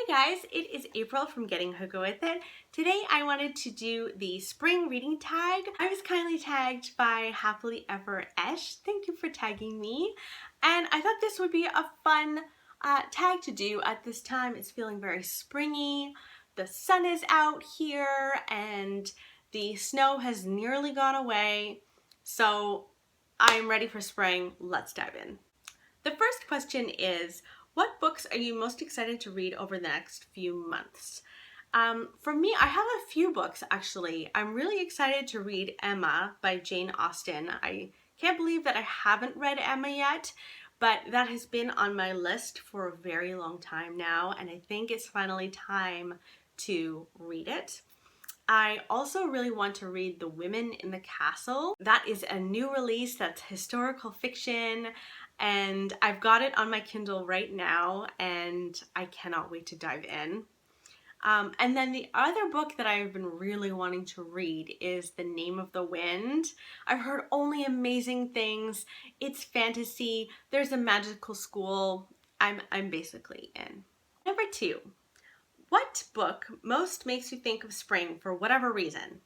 Hi guys, it is April from Getting Hooked With It. Today I wanted to do the spring reading tag. I was kindly tagged by Happily Ever Esch. Thank you for tagging me. And I thought this would be a fun tag to do at this time. It's feeling very springy. The sun is out here and the snow has nearly gone away. So I'm ready for spring. Let's dive in. The first question is, what books are you most excited to read over the next few months? For me, I have a few books actually. I'm really excited to read Emma by Jane Austen. I can't believe that I haven't read Emma yet, but that has been on my list for a very long time now, and I think it's finally time to read it. I also really want to read The Women in the Castle. That is a new release that's historical fiction, and I've got it on my Kindle right now and I cannot wait to dive in. And then the other book that I've been really wanting to read is The Name of the Wind. I've heard only amazing things. It's fantasy. There's a magical school. I'm basically in. Number 2. What book most makes you think of spring for whatever reason?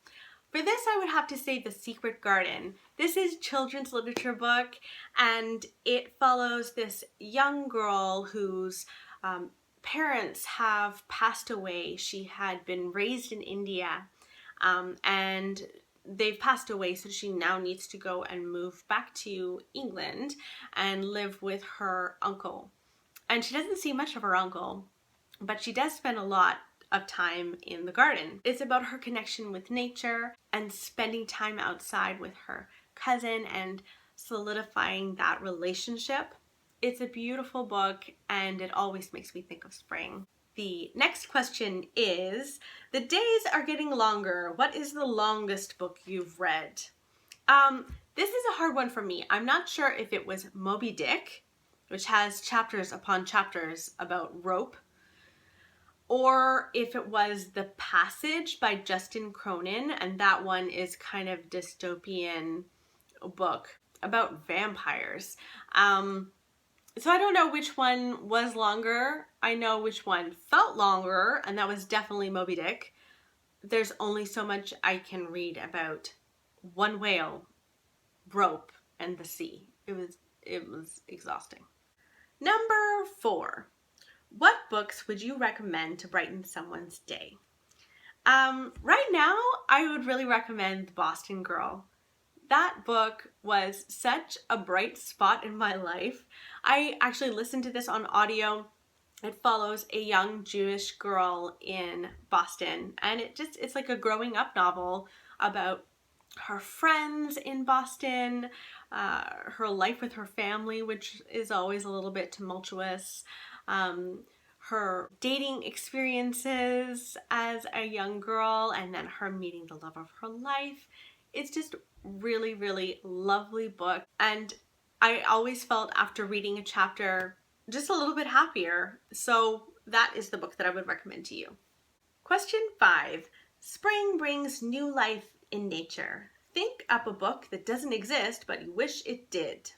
For this, I would have to say The Secret Garden. This is a children's literature book, and it follows this young girl whose parents have passed away. She had been raised in India, and they've passed away, so she now needs to go and move back to England and live with her uncle. And she doesn't see much of her uncle, but she does spend a lot of time in the garden. It's about her connection with nature and spending time outside with her cousin and solidifying that relationship. It's a beautiful book and it always makes me think of spring. The next question is, the days are getting longer. What is the longest book you've read? This is a hard one for me. I'm not sure if it was Moby Dick, which has chapters upon chapters about rope, or if it was The Passage by Justin Cronin, and that one is kind of dystopian book about vampires. So I don't know which one was longer. I know which one felt longer, and that was definitely Moby Dick. There's only so much I can read about one whale, rope, and the sea. It was exhausting. Number 4. What books would you recommend to brighten someone's day? Right now, I would really recommend The Boston Girl. That book was such a bright spot in my life. I actually listened to this on audio. It follows a young Jewish girl in Boston, and it's like a growing up novel about her friends in Boston, her life with her family, which is always a little bit tumultuous, her dating experiences as a young girl, and then her meeting the love of her life. It's just really, really lovely book, and I always felt after reading a chapter just a little bit happier. So that is the book that I would recommend to you. Question 5. Spring brings new life in nature. Think up a book that doesn't exist but you wish it did.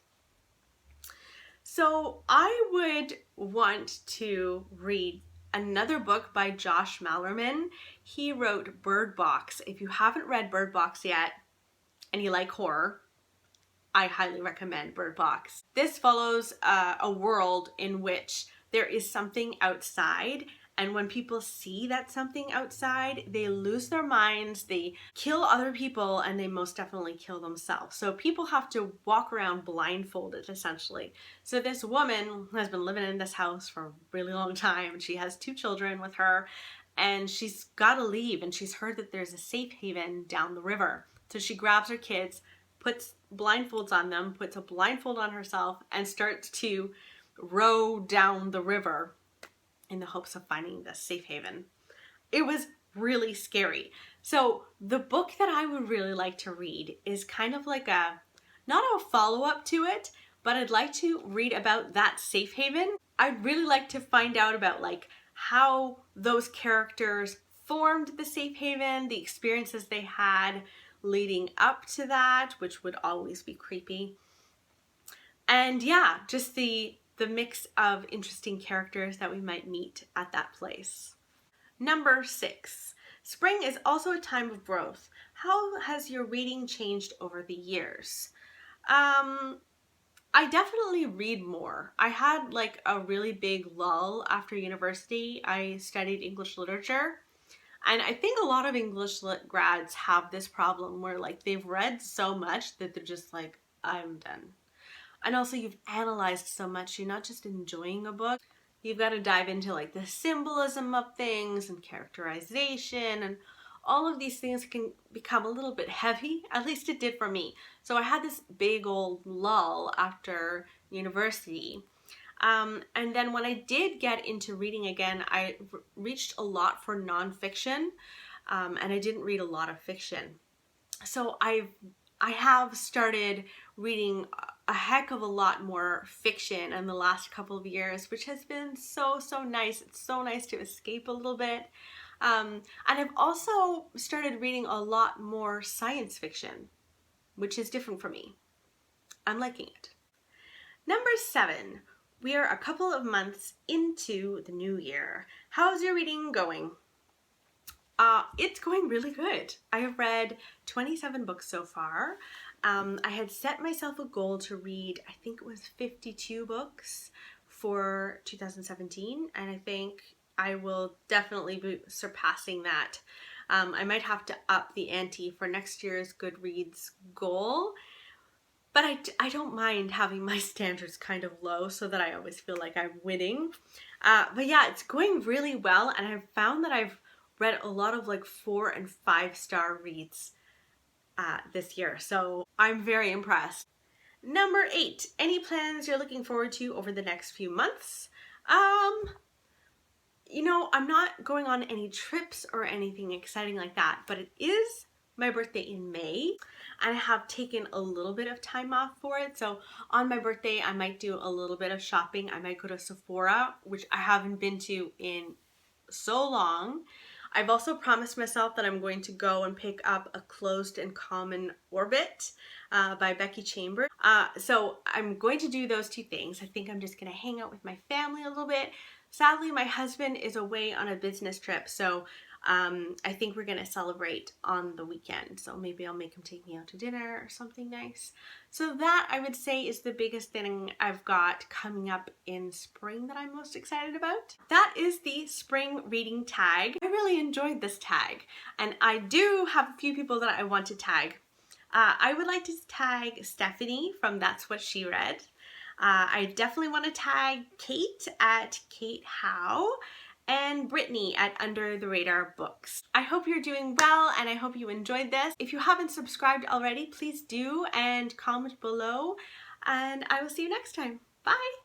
So I would want to read another book by Josh Malerman. He wrote Bird Box. If you haven't read Bird Box yet and you like horror, I highly recommend Bird Box. This follows a world in which there is something outside, and when people see that something outside, they lose their minds, they kill other people, and they most definitely kill themselves. So people have to walk around blindfolded, essentially. So this woman has been living in this house for a really long time. She has 2 children with her, and she's got to leave, and she's heard that there's a safe haven down the river. So she grabs her kids, puts blindfolds on them, puts a blindfold on herself, and starts to row down the river in the hopes of finding the safe haven. It was really scary. So the book that I would really like to read is kind of like not a follow-up to it, but I'd like to read about that safe haven. I'd really like to find out about like how those characters formed the safe haven, the experiences they had leading up to that, which would always be creepy. And yeah, just the the mix of interesting characters that we might meet at that place. Number 6. Spring is also a time of growth. How has your reading changed over the years? I definitely read more. I had like a really big lull after university. I studied English literature, and I think a lot of English lit grads have this problem where like they've read so much that they're just like, I'm done. And also you've analyzed so much, you're not just enjoying a book. You've got to dive into like the symbolism of things and characterization, and all of these things can become a little bit heavy. At least it did for me. So I had this big old lull after university. And then when I did get into reading again, I reached a lot for nonfiction, and I didn't read a lot of fiction. So I have started reading a heck of a lot more fiction in the last couple of years, which has been so nice. It's so nice to escape a little bit. And I've also started reading a lot more science fiction, which is different for me. I'm liking it. Number 7. We are a couple of months into the new year. How's your reading going? It's going really good. I have read 27 books so far. I had set myself a goal to read, I think it was 52 books for 2017, and I think I will definitely be surpassing that. I might have to up the ante for next year's Goodreads goal, but I don't mind having my standards kind of low so that I always feel like I'm winning. But yeah, it's going really well, and I've found that I've read a lot of like 4- and 5-star reads this year, so I'm very impressed. Number 8, any plans you're looking forward to over the next few months? You know, I'm not going on any trips or anything exciting like that, but it is my birthday in May, and I have taken a little bit of time off for it. So on my birthday, I might do a little bit of shopping. I might go to Sephora, which I haven't been to in so long. I've also promised myself that I'm going to go and pick up A Closed and Common Orbit by Becky Chambers. So I'm going to do those two things. I think I'm just going to hang out with my family a little bit. Sadly, my husband is away on a business trip, so I think we're going to celebrate on the weekend. So maybe I'll make him take me out to dinner or something nice. So that, I would say, is the biggest thing I've got coming up in spring that I'm most excited about. That is the spring reading tag. I really enjoyed this tag, and I do have a few people that I want to tag. I would like to tag Stephanie from That's What She Read. I definitely want to tag Kate at Kate Howe and Brittany at Under the Radar Books. I hope you're doing well, and I hope you enjoyed this. If you haven't subscribed already, please do and comment below, and I will see you next time. Bye!